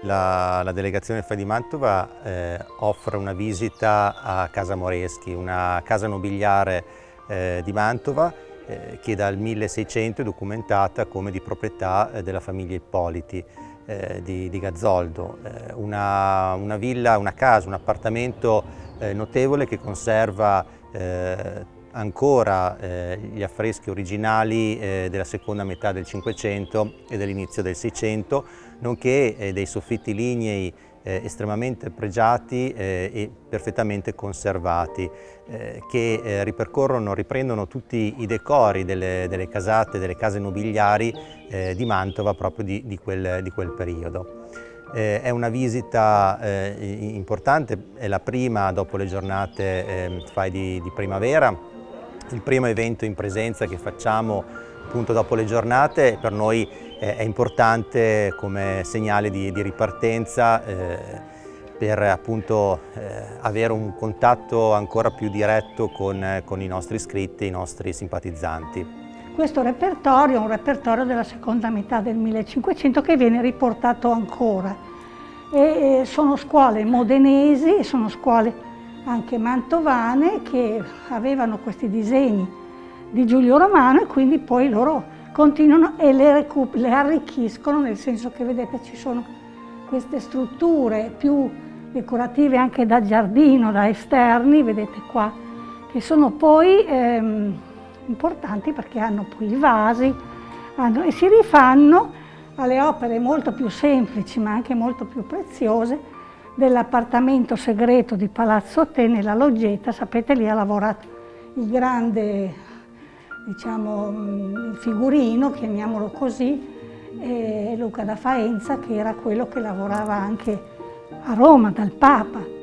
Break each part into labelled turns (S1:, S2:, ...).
S1: La delegazione FAI di Mantova offre una visita a Casa Moreschi, una casa nobiliare di Mantova che dal 1600 è documentata come di proprietà della famiglia Ippoliti di Gazzoldo. Una villa, una casa, un appartamento notevole che conserva ancora gli affreschi originali della seconda metà del Cinquecento e dell'inizio del Seicento, nonché dei soffitti lignei estremamente pregiati e perfettamente conservati, che riprendono tutti i decori delle casate, delle case nobiliari di Mantova proprio di quel periodo. È una visita importante, è la prima dopo le giornate FAI di primavera, il primo evento in presenza che facciamo appunto dopo le giornate. Per noi è importante come segnale di ripartenza per appunto avere un contatto ancora più diretto con i nostri iscritti, i nostri simpatizzanti.
S2: Questo repertorio è un repertorio della seconda metà del 1500 che viene riportato ancora. E sono scuole modenesi, sono scuole anche mantovane che avevano questi disegni di Giulio Romano e quindi poi loro continuano e le arricchiscono, nel senso che vedete ci sono queste strutture più decorative anche da giardino, da esterni, vedete qua, che sono poi importanti perché hanno poi i vasi e si rifanno alle opere molto più semplici ma anche molto più preziose dell'appartamento segreto di Palazzo Te nella Loggetta. Sapete, lì ha lavorato il grande, diciamo, figurino, chiamiamolo così, Luca da Faenza, che era quello che lavorava anche a Roma dal Papa.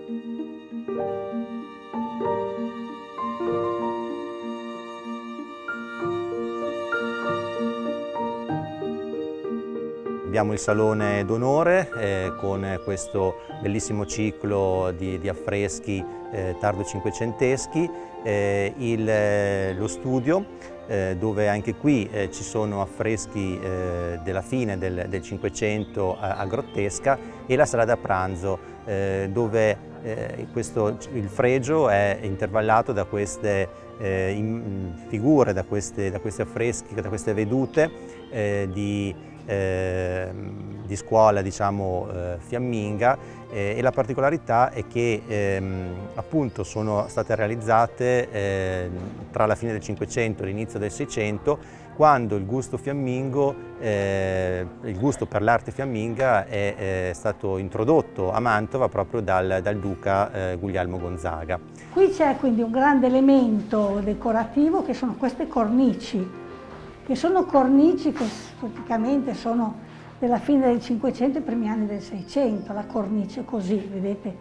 S1: Abbiamo il Salone d'Onore con questo bellissimo ciclo di affreschi tardo cinquecenteschi, lo studio dove anche qui ci sono affreschi della fine del Cinquecento a grottesca, e la sala da pranzo dove il fregio è intervallato da queste figure, da questi affreschi, da queste vedute di scuola, diciamo, fiamminga, e la particolarità è che appunto sono state realizzate tra la fine del Cinquecento e l'inizio del Seicento, quando il gusto fiammingo, il gusto per l'arte fiamminga è stato introdotto a Mantova proprio dal duca Guglielmo Gonzaga.
S2: Qui c'è quindi un grande elemento decorativo che sono queste cornici, che praticamente sono della fine del Cinquecento e primi anni del Seicento. La cornice così, vedete,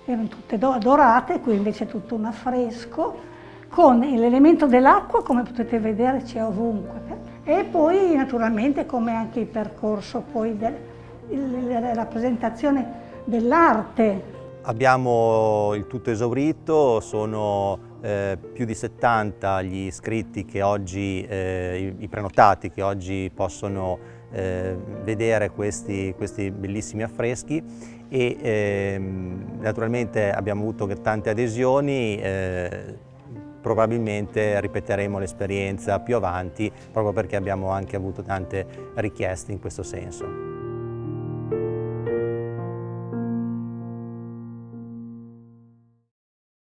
S2: erano tutte dorate, qui invece è tutto un affresco, con l'elemento dell'acqua, come potete vedere, c'è ovunque. E poi naturalmente come anche il percorso poi la rappresentazione dell'arte.
S1: Abbiamo il tutto esaurito, sono più di 70 gli iscritti che oggi, i prenotati che oggi possono vedere questi bellissimi affreschi, e naturalmente abbiamo avuto tante adesioni. Probabilmente ripeteremo l'esperienza più avanti proprio perché abbiamo anche avuto tante richieste in questo senso.